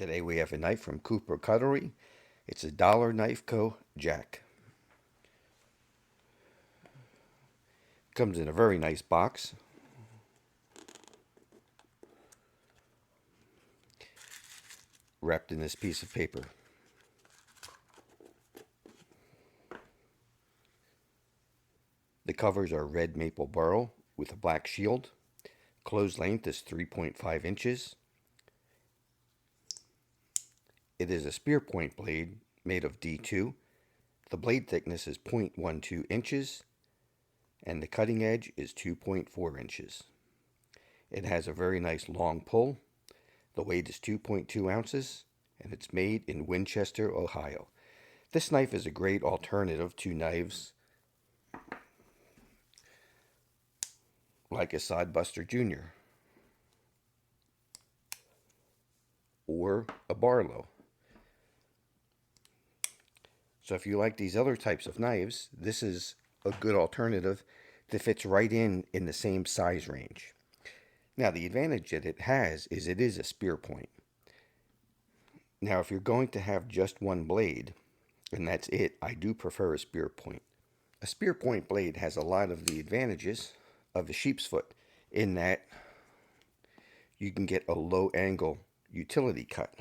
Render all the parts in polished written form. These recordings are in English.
Today we have a knife from Cooper Cutlery. It's a Dollar Knife Co. Jack. Comes in a very nice box. Wrapped in this piece of paper. The covers are red maple burl with a black shield. Closed length is 3.5 inches. It is a spear point blade made of D2. The blade thickness is 0.12 inches and the cutting edge is 2.4 inches. It has a very nice long pull. The weight is 2.2 ounces and it's made in Winchester, Ohio. This knife is a great alternative to knives like a Sodbuster Jr. or a Barlow. So if you like these other types of knives, this is a good alternative that fits right in the same size range. Now the advantage that it has is it is a spear point. Now if you're going to have just one blade, and that's it, I do prefer a spear point. A spear point blade has a lot of the advantages of a sheep's foot in that you can get a low angle utility cut.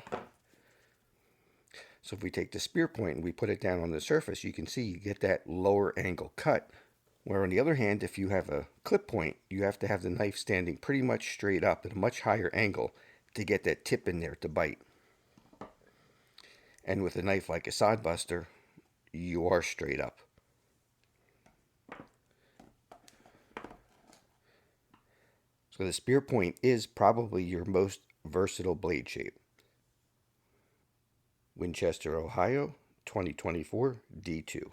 So if we take the spear point and we put it down on the surface, you can see you get that lower angle cut. Where on the other hand, if you have a clip point, you have to have the knife standing pretty much straight up at a much higher angle to get that tip in there to bite. And with a knife like a Sodbuster, you are straight up. So the spear point is probably your most versatile blade shape. Winchester, Ohio, 2024 D2.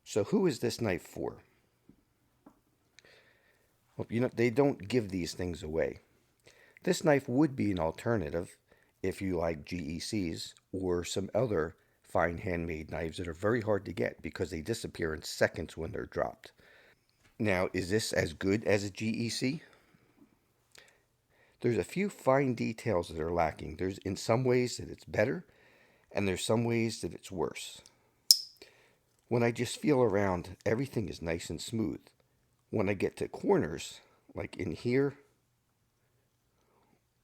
So who is this knife for? Well, they don't give these things away. This knife would be an alternative if you like GECs or some other fine handmade knives that are very hard to get because they disappear in seconds when they're dropped. Now, is this as good as a GEC? There's a few fine details that are lacking. There's in some ways that it's better, and there's some ways that it's worse. When I just feel around, everything is nice and smooth. When I get to corners, like in here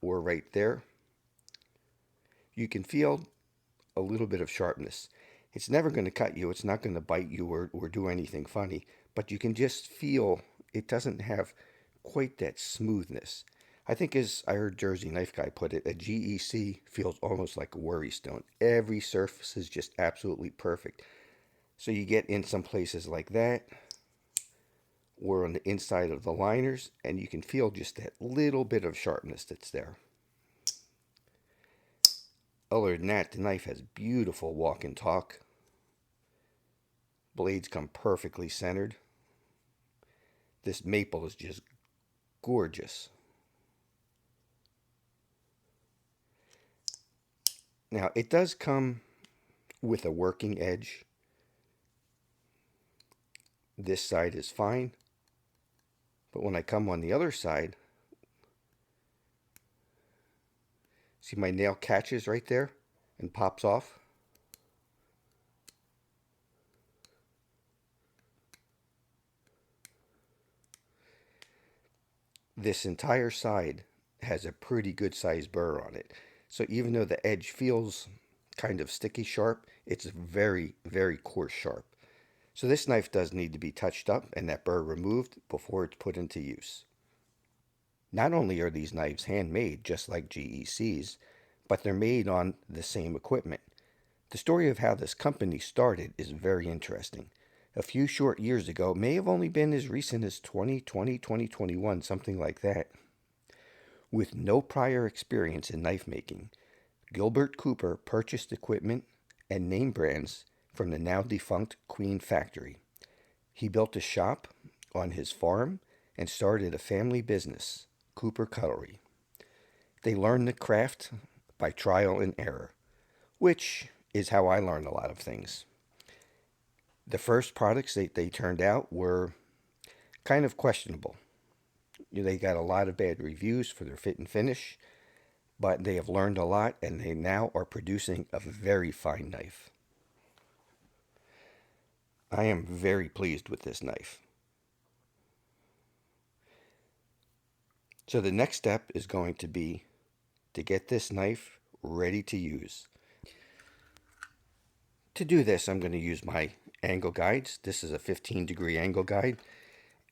or right there, you can feel a little bit of sharpness. It's never going to cut you. It's not going to bite you or do anything funny, but you can just feel it doesn't have quite that smoothness. I think, as I heard Jersey Knife Guy put it, a GEC feels almost like a worry stone. Every surface is just absolutely perfect. So you get in some places like that, or on the inside of the liners, and you can feel just that little bit of sharpness that's there. Other than that, the knife has beautiful walk and talk. Blades come perfectly centered. This maple is just gorgeous. Now, it does come with a working edge. This side is fine, but when I come on the other side, see my nail catches right there and pops off? This entire side has a pretty good sized burr on it. So even though the edge feels kind of sticky sharp, it's very, very coarse sharp. So this knife does need to be touched up and that burr removed before it's put into use. Not only are these knives handmade just like GECs, but they're made on the same equipment. The story of how this company started is very interesting. A few short years ago, it may have only been as recent as 2020, 2021, something like that. With no prior experience in knife making, Gilbert Cooper purchased equipment and name brands from the now defunct Queen factory. He built a shop on his farm and started a family business, Cooper Cutlery. They learned the craft by trial and error, which is how I learned a lot of things. The first products that they turned out were kind of questionable. They got a lot of bad reviews for their fit and finish, but they have learned a lot and they now are producing a very fine knife. I am very pleased with this knife. So the next step is going to be to get this knife ready to use. To do this, I'm going to use my angle guides. This is a 15-degree angle guide,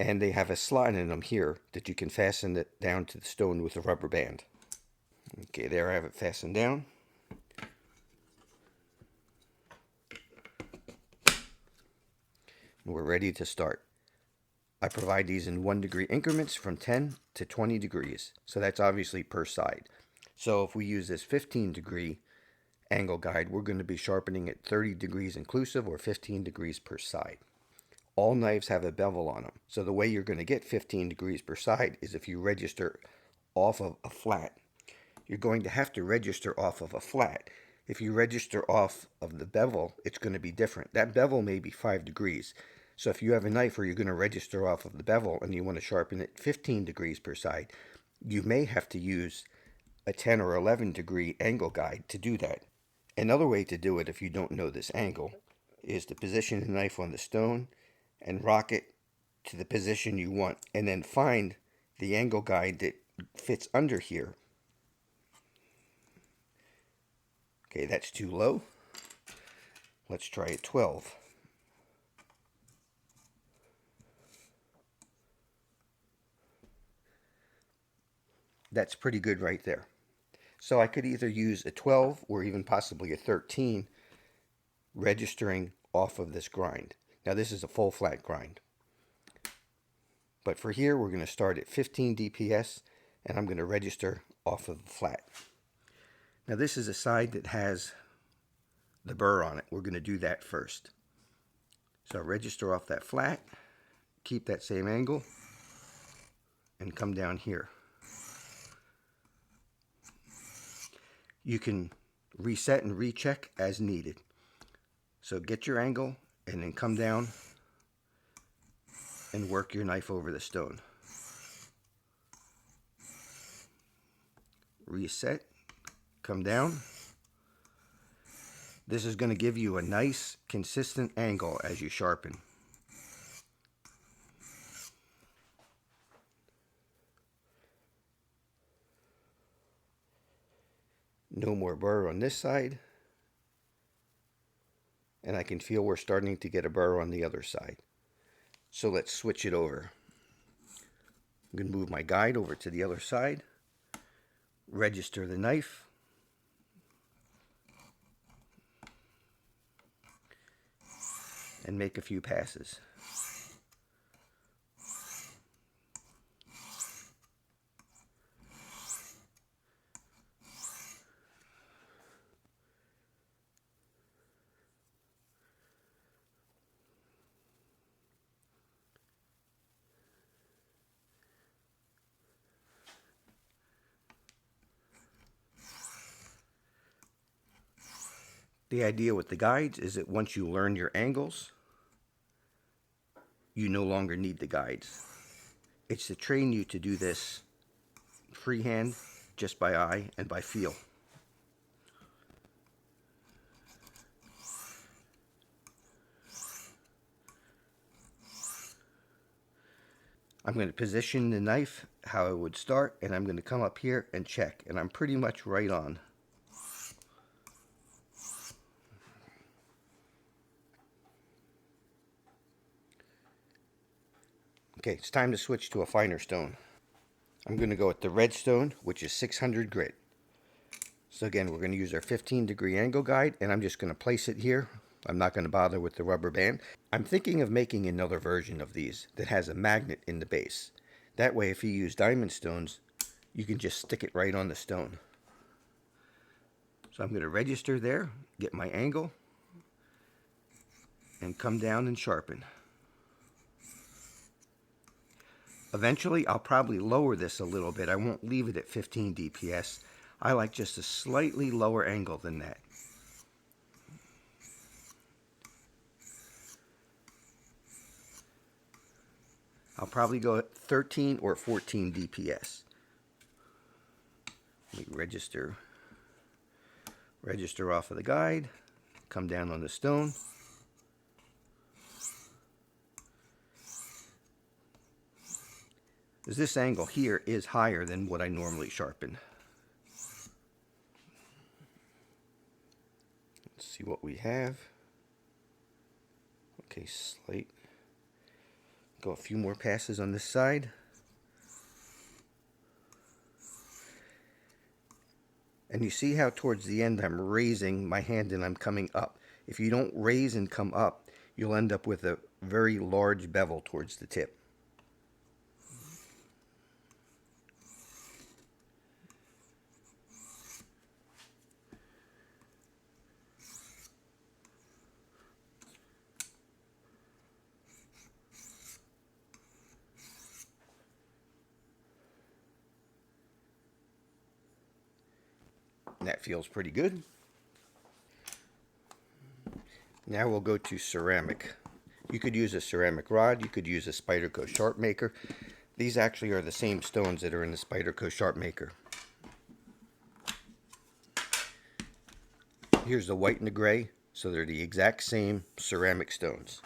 and they have a slot in them here that you can fasten it down to the stone with a rubber band. Okay, there I have it fastened down. We're ready to start. I provide these in 1-degree increments from 10 to 20 degrees. So that's obviously per side. So if we use this 15-degree angle guide, we're going to be sharpening at 30 degrees inclusive or 15 degrees per side. All knives have a bevel on them. So the way you're going to get 15 degrees per side is if you register off of a flat. You're going to have to register off of a flat. If you register off of the bevel, it's going to be different. That bevel may be 5 degrees. So if you have a knife where you're going to register off of the bevel and you want to sharpen it 15 degrees per side, you may have to use a 10 or 11 degree angle guide to do that. Another way to do it if you don't know this angle is to position the knife on the stone and rock it to the position you want, and then find the angle guide that fits under here. Okay, that's too low. Let's try a 12. That's pretty good right there. So I could either use a 12 or even possibly a 13 registering off of this grind. Now this is a full flat grind. But for here we're going to start at 15 DPS and I'm going to register off of the flat. Now this is a side that has the burr on it. We're going to do that first. So register off that flat, keep that same angle, and come down here. You can reset and recheck as needed. So get your angle and then come down and work your knife over the stone. Reset, come down. This is going to give you a nice, consistent angle as you sharpen. No more burr on this side. And I can feel we're starting to get a burr on the other side. So let's switch it over. I'm going to move my guide over to the other side. Register the knife. And make a few passes. The idea with the guides is that once you learn your angles, you no longer need the guides. It's to train you to do this freehand, just by eye and by feel. I'm going to position the knife how I would start, and I'm going to come up here and check, and I'm pretty much right on. Okay, it's time to switch to a finer stone. I'm going to go with the red stone, which is 600 grit. So again, we're going to use our 15-degree angle guide, and I'm just going to place it here. I'm not going to bother with the rubber band. I'm thinking of making another version of these that has a magnet in the base. That way, if you use diamond stones, you can just stick it right on the stone. So I'm going to register there, get my angle, and come down and sharpen. Eventually, I'll probably lower this a little bit. I won't leave it at 15 DPS. I like just a slightly lower angle than that. I'll probably go at 13 or 14 DPS. We register off of the guide, come down on the stone. This angle here is higher than what I normally sharpen. Let's see what we have. Okay, slate. Go a few more passes on this side. And you see how towards the end I'm raising my hand and I'm coming up. If you don't raise and come up, you'll end up with a very large bevel towards the tip. And that feels pretty good. Now we'll go to ceramic. You could use a ceramic rod, you could use a Spyderco Sharp Maker. These actually are the same stones that are in the Spyderco Sharp Maker. Here's the white and the gray, so they're the exact same ceramic stones.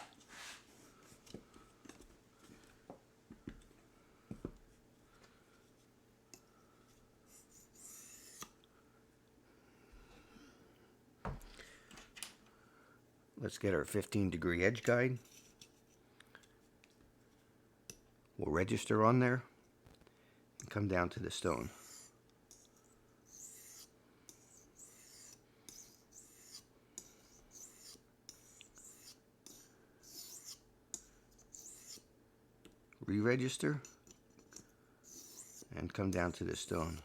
Let's get our 15-degree edge guide. We'll register on there and come down to the stone. Re-register and come down to the stone.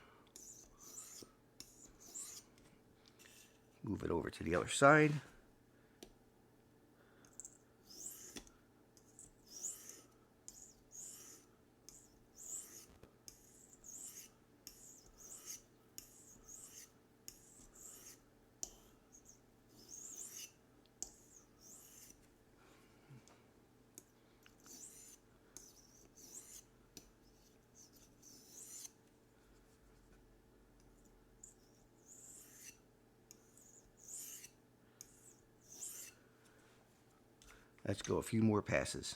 Move it over to the other side. Let's go a few more passes.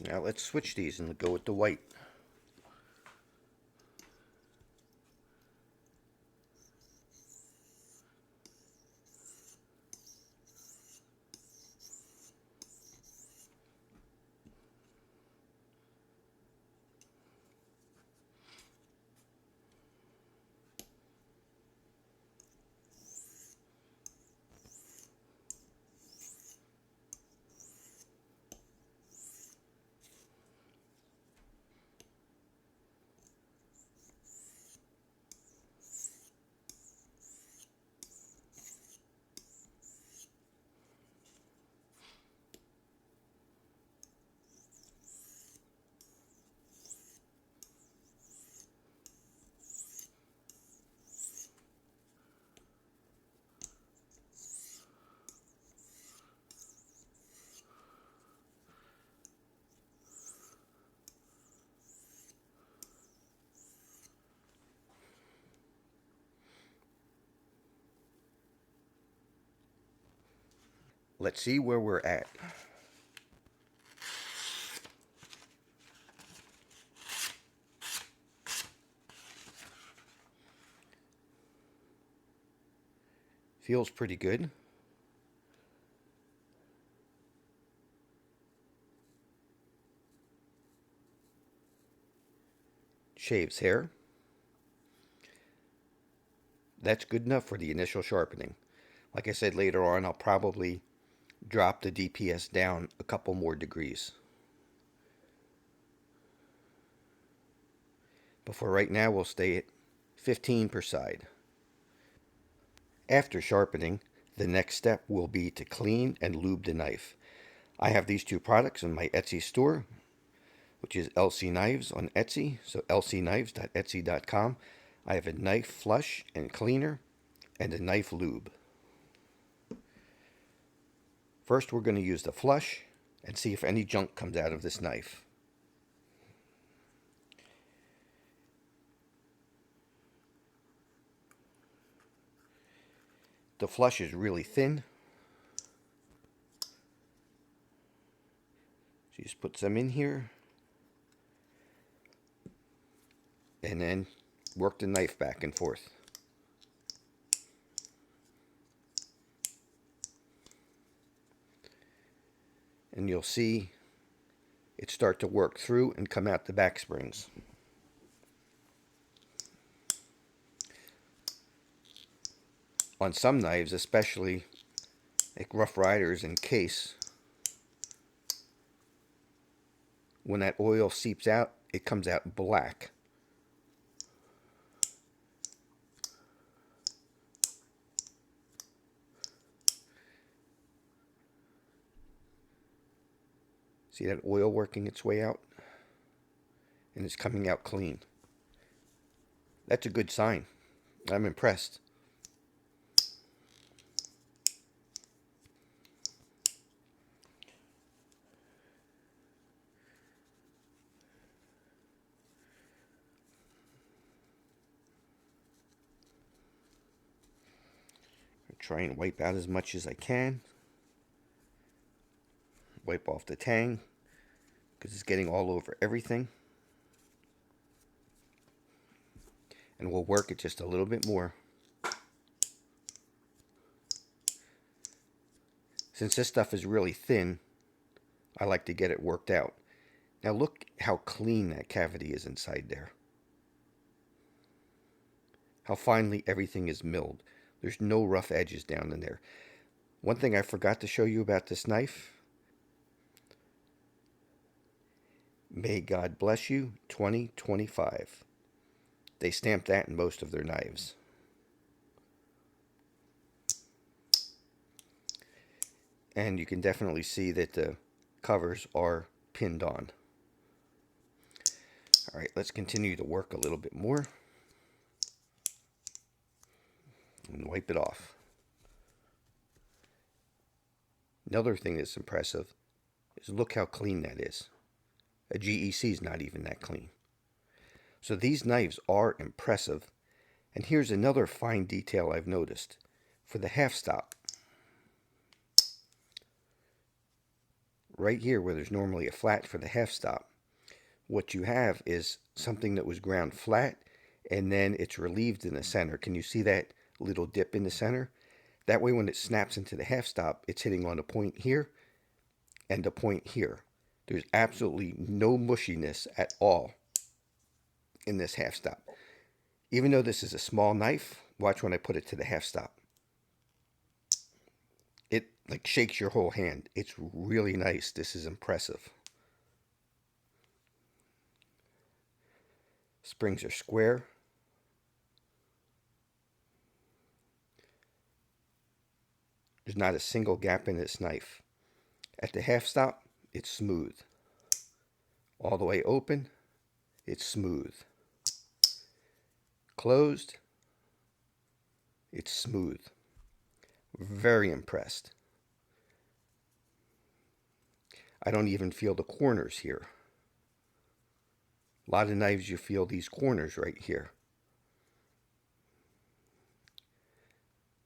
Now let's switch these and go with the white. Let's see where we're at. Feels pretty good. Shaves hair. That's good enough for the initial sharpening. Like I said, later on I'll probably drop the DPS down a couple more degrees. But for right now, we'll stay at 15 per side. After sharpening, the next step will be to clean and lube the knife. I have these two products in my Etsy store, which is LC Knives on Etsy, so lcknives.etsy.com. I have a knife flush and cleaner and a knife lube. First, we're going to use the flush and see if any junk comes out of this knife. The flush is really thin. So you just put some in here and then work the knife back and forth. And you'll see it start to work through and come out the back springs. On some knives, especially like Rough Riders and Case, when that oil seeps out, it comes out black. See that oil working its way out? And it's coming out clean. That's a good sign. I'm impressed. Try and wipe out as much as I can. Wipe off the tang because it's getting all over everything. And we'll work it just a little bit more. Since this stuff is really thin, I like to get it worked out. Now look how clean that cavity is inside there. How finely everything is milled. There's no rough edges down in there. One thing I forgot to show you about this knife. May God bless you, 2025. They stamp that in most of their knives. And you can definitely see that the covers are pinned on. All right, let's continue to work a little bit more. And wipe it off. Another thing that's impressive is look how clean that is. A GEC is not even that clean. So these knives are impressive. And here's another fine detail I've noticed. For the half stop, right here where there's normally a flat for the half stop, what you have is something that was ground flat and then it's relieved in the center. Can you see that little dip in the center? That way when it snaps into the half stop, it's hitting on a point here and a point here. There's absolutely no mushiness at all in this half stop. Even though this is a small knife, watch when I put it to the half stop. It like shakes your whole hand. It's really nice. This is impressive. Springs are square. There's not a single gap in this knife. At the half stop, it's smooth. All the way open, it's smooth. Closed, it's smooth. Very impressed. I don't even feel the corners here. A lot of knives you feel these corners right here.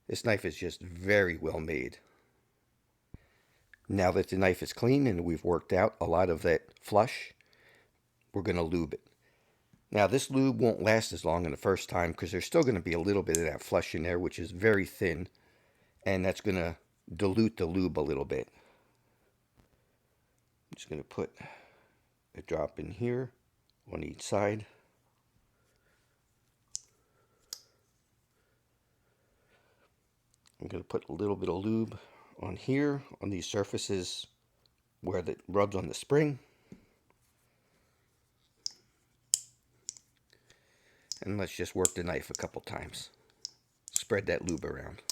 This knife is just very well made. Now that the knife is clean and we've worked out a lot of that flush, we're going to lube it. Now this lube won't last as long in the first time because there's still going to be a little bit of that flush in there, which is very thin. and that's going to dilute the lube a little bit. I'm just going to put a drop in here on each side. I'm going to put a little bit of lube on here, on these surfaces where it rubs on the spring. And let's just work the knife a couple times. Spread that lube around.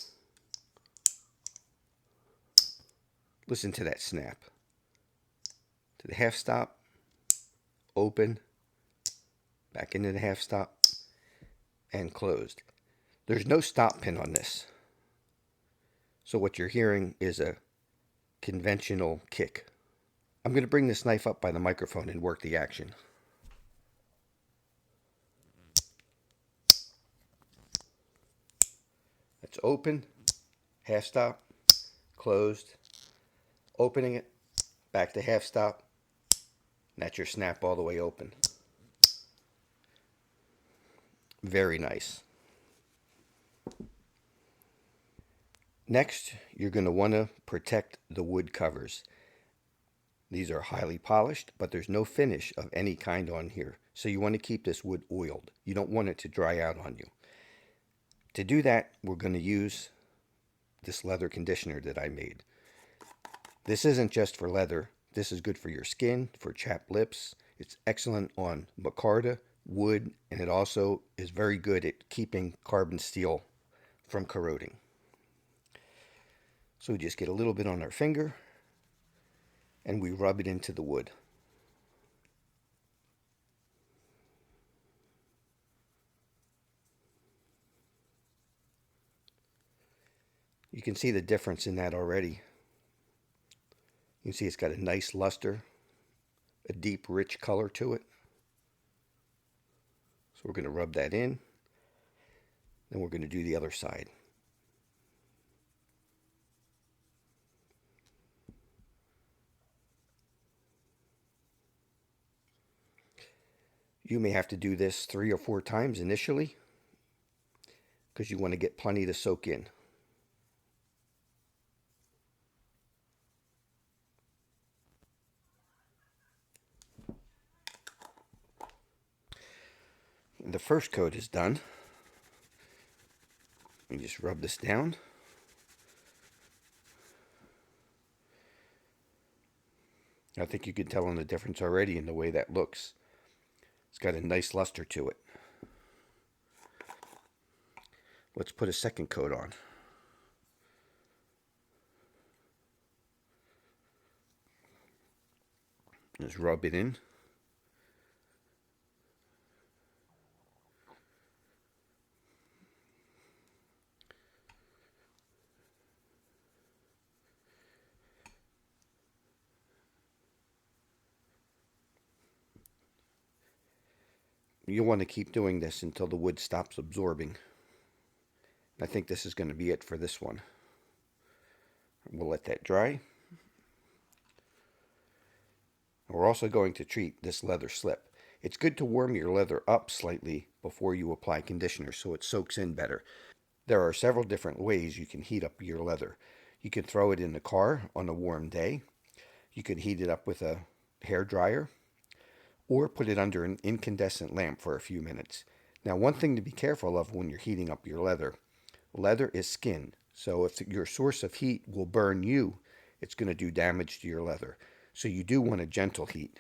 Listen to that snap. To the half stop, open, back into the half stop, and closed. There's no stop pin on this. So what you're hearing is a conventional kick. I'm going to bring this knife up by the microphone and work the action. It's open, half stop, closed, opening it, back to half stop, and that's your snap all the way open. Very nice. Next, you're going to want to protect the wood covers. These are highly polished, but there's no finish of any kind on here. So you want to keep this wood oiled. You don't want it to dry out on you. To do that, we're going to use this leather conditioner that I made. This isn't just for leather. This is good for your skin, for chapped lips. It's excellent on micarta, wood, and it also is very good at keeping carbon steel from corroding. So we just get a little bit on our finger and we rub it into the wood. You can see the difference in that already. You can see it's got a nice luster, a deep, rich color to it. So we're going to rub that in. Then we're going to do the other side. You may have to do this 3 or 4 times initially because you want to get plenty to soak in. And the first coat is done. You just rub this down. I think you can tell on the difference already in the way that looks. It's got a nice luster to it. Let's put a second coat on. Just rub it in. You'll want to keep doing this until the wood stops absorbing. I think this is going to be it for this one. We'll let that dry. We're also going to treat this leather slip. It's good to warm your leather up slightly before you apply conditioner so it soaks in better. There are several different ways you can heat up your leather. You can throw it in the car on a warm day. You could heat it up with a hair dryer, or put it under an incandescent lamp for a few minutes. Now, one thing to be careful of when you're heating up your leather, leather is skin, so if your source of heat will burn you, it's going to do damage to your leather. So you do want a gentle heat.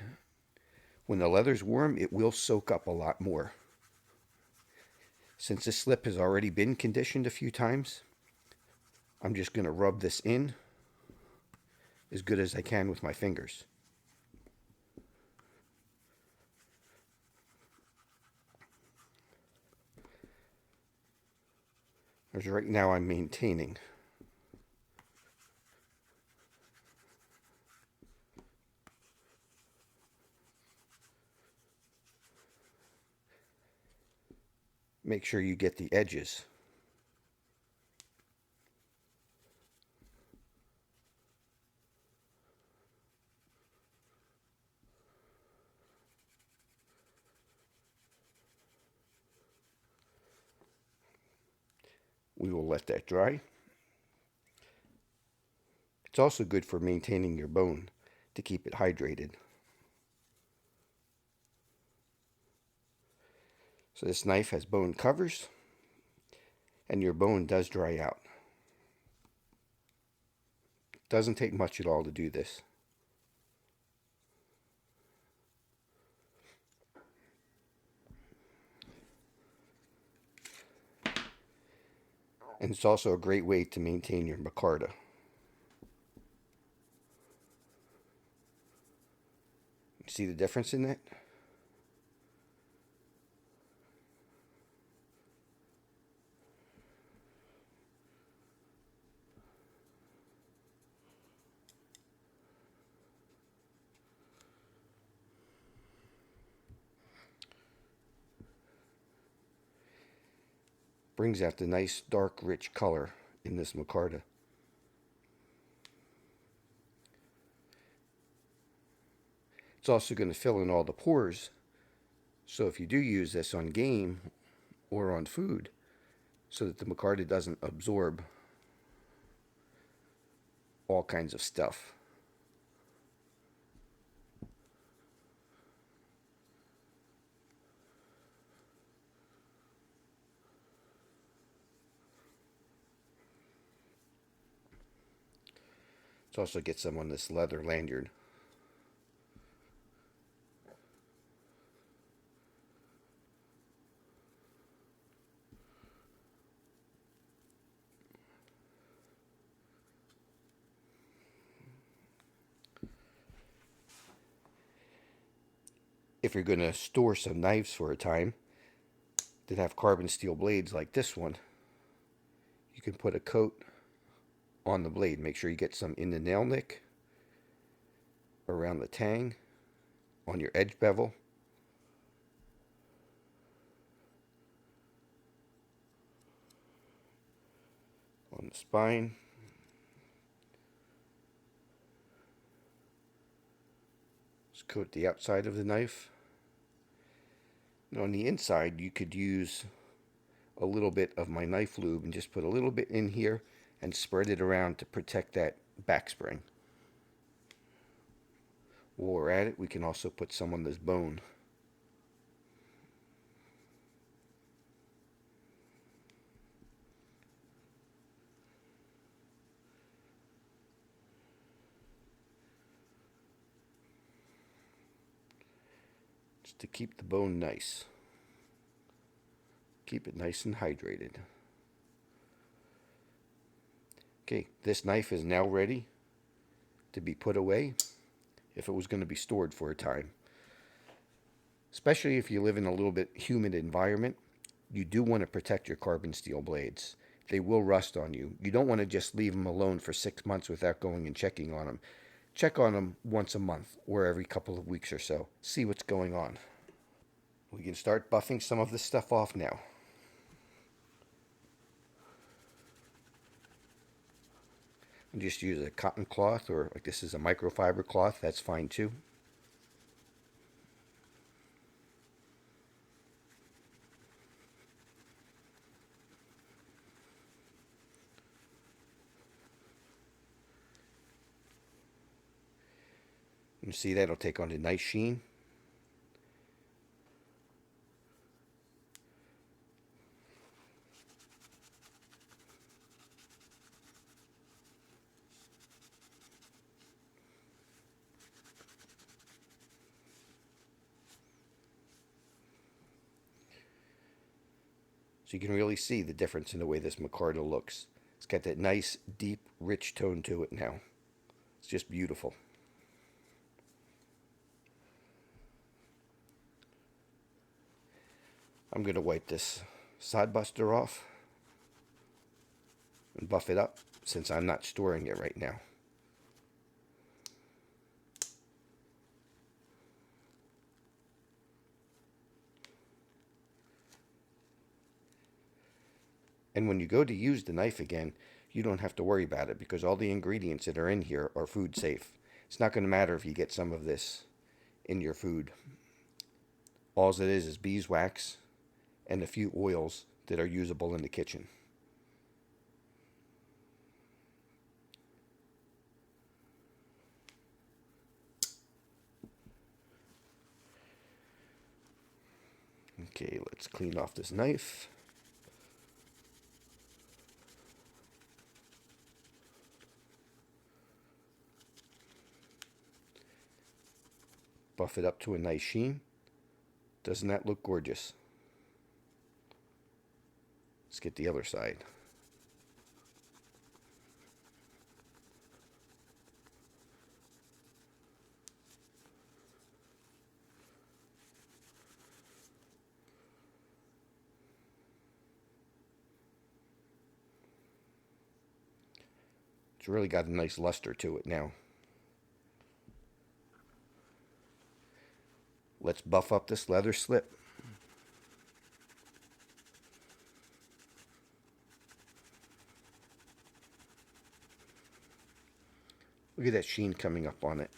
When the leather's warm, it will soak up a lot more. Since this slip has already been conditioned a few times, I'm just going to rub this in as good as I can with my fingers. As right now I'm maintaining. Make sure you get the edges. We will let that dry. also good for maintaining your bone to keep it hydrated. So this knife has bone covers, and your bone does dry out. Doesn't take much at all to do this. And it's also a great way to maintain your micarta. See the difference in that? Brings out the nice dark rich color in this micarta. It's also going to fill in all the pores, so if you do use this on game or on food, so that the micarta doesn't absorb all kinds of stuff. Let's also get some on this leather lanyard. If you're going to store some knives for a time that have carbon steel blades like this one, you can put a coat on the blade. Make sure you get some in the nail nick, around the tang, on your edge bevel. On the spine. Just coat the outside of the knife. And on the inside, you could use a little bit of my knife lube and just put a little bit in here and spread it around to protect that back spring. While we're at it, we can also put some on this bone. Just to keep the bone nice. Keep it nice and hydrated. Okay, this knife is now ready to be put away if it was going to be stored for a time. Especially if you live in a little bit humid environment, you do want to protect your carbon steel blades. They will rust on you. You don't want to just leave them alone for 6 months without going and checking on them. Check on them once a month or every couple of weeks or so. See what's going on. We can start buffing some of this stuff off now. And just use a cotton cloth, or like this is a microfiber cloth, that's fine too. You see that'll take on a nice sheen. So you can really see the difference in the way this micarta looks. It's got that nice, deep, rich tone to it now. It's just beautiful. I'm going to wipe this side buster off and buff it up since I'm not storing it right now. And when you go to use the knife again, you don't have to worry about it because all the ingredients that are in here are food safe. It's not going to matter if you get some of this in your food. All it is beeswax and a few oils that are usable in the kitchen. Okay, let's clean off this knife. Buff it up to a nice sheen. Doesn't that look gorgeous? Let's get the other side. It's really got a nice luster to it now. Let's buff up this leather slip. Look at that sheen coming up on it.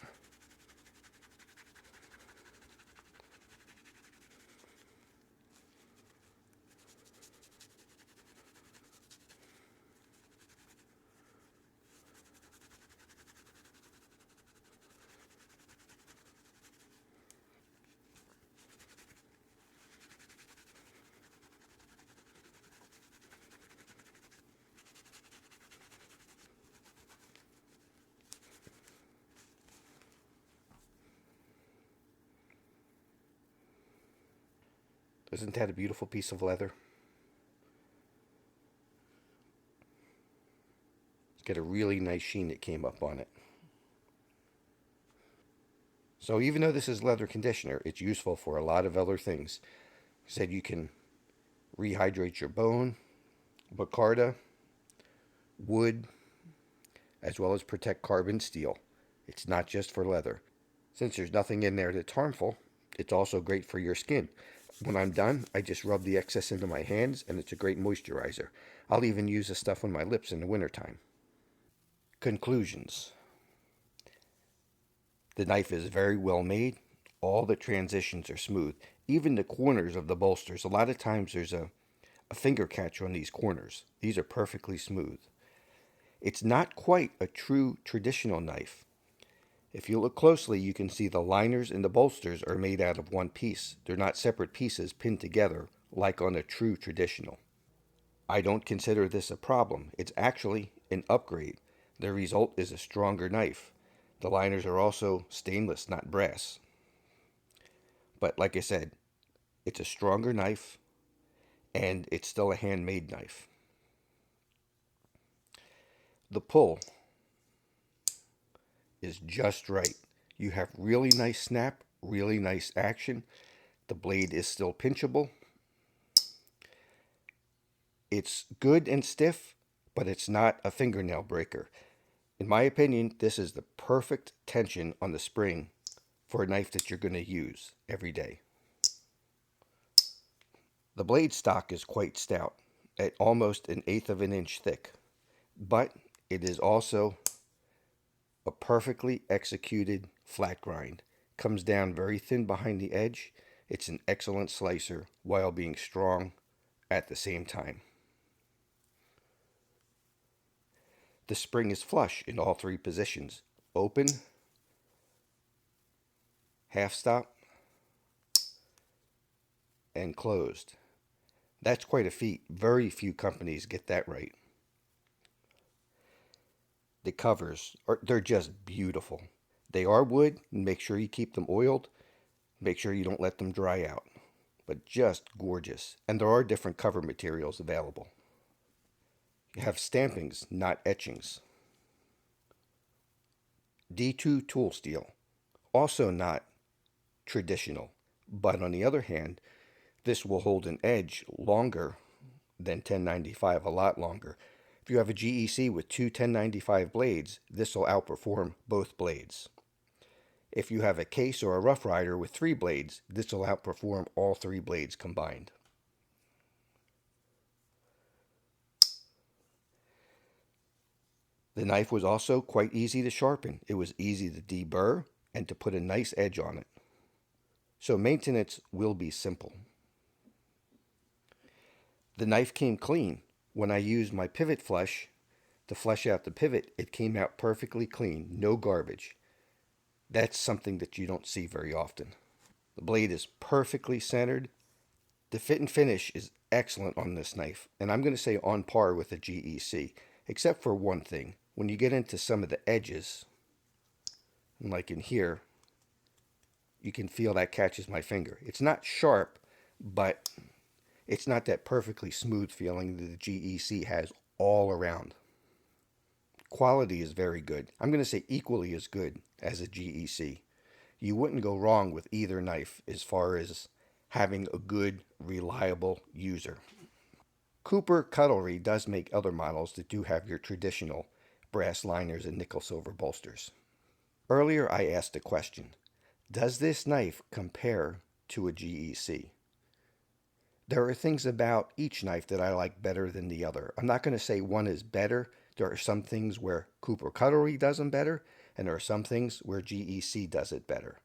Isn't that a beautiful piece of leather? It's got a really nice sheen that came up on it. So even though this is leather conditioner, it's useful for a lot of other things. I said you can rehydrate your bone, micarta, wood, as well as protect carbon steel. It's not just for leather. Since there's nothing in there that's harmful, it's also great for your skin. When I'm done, I just rub the excess into my hands, and it's a great moisturizer. I'll even use this stuff on my lips in the wintertime. Conclusions. The knife is very well made. All the transitions are smooth. Even the corners of the bolsters, a lot of times there's a finger catch on these corners. These are perfectly smooth. It's not quite a true traditional knife. If you look closely, you can see the liners and the bolsters are made out of one piece. They're not separate pieces pinned together like on a true traditional. I don't consider this a problem. It's actually an upgrade. The result is a stronger knife. The liners are also stainless, not brass. But like I said, it's a stronger knife and it's still a handmade knife. The pull is just right. You have really nice snap, really nice action. The blade is still pinchable. It's good and stiff, but it's not a fingernail breaker. In my opinion, this is the perfect tension on the spring for a knife that you're going to use every day. The blade stock is quite stout, at almost 1/8 of an inch thick, but it is also a perfectly executed flat grind. Comes down very thin behind the edge. It's an excellent slicer while being strong at the same time. The spring is flush in all three positions. Open, half stop, and closed. That's quite a feat. Very few companies get that right. The covers they're just beautiful. They are wood, and make sure you keep them oiled. Make sure you don't let them dry out. But just gorgeous. And there are different cover materials available. You have stampings, not etchings. D2 tool steel, also not traditional. But on the other hand, this will hold an edge longer than 1095, a lot longer. If you have a GEC with two 1095 blades, this will outperform both blades. If you have a case or a Rough Rider with 3 blades, this will outperform all 3 blades combined. The knife was also quite easy to sharpen. It was easy to deburr and to put a nice edge on it. So maintenance will be simple. The knife came clean. When I used my pivot flesh to flesh out the pivot, it came out perfectly clean, no garbage. That's something that you don't see very often. The blade is perfectly centered The fit and finish is excellent on this knife, and I'm going to say on par with a GEC, except for one thing. When you get into some of the edges, like in here, you can feel that catches my finger. It's not sharp, but it's not that perfectly smooth feeling that the GEC has all around. Quality is very good. I'm going to say equally as good as a GEC. You wouldn't go wrong with either knife as far as having a good, reliable user. Cooper Cutlery does make other models that do have your traditional brass liners and nickel silver bolsters. Earlier I asked a question. Does this knife compare to a GEC? There are things about each knife that I like better than the other. I'm not going to say one is better. There are some things where Cooper Cutlery does them better, and there are some things where GEC does it better.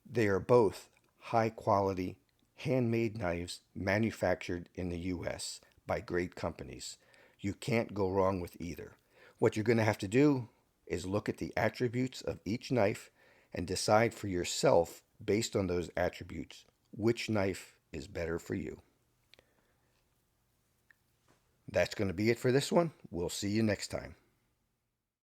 They are both high quality, handmade knives manufactured in the US by great companies. You can't go wrong with either. What you're going to have to do is look at the attributes of each knife and decide for yourself, based on those attributes, which knife is better for you. That's going to be it for this one. We'll see you next time.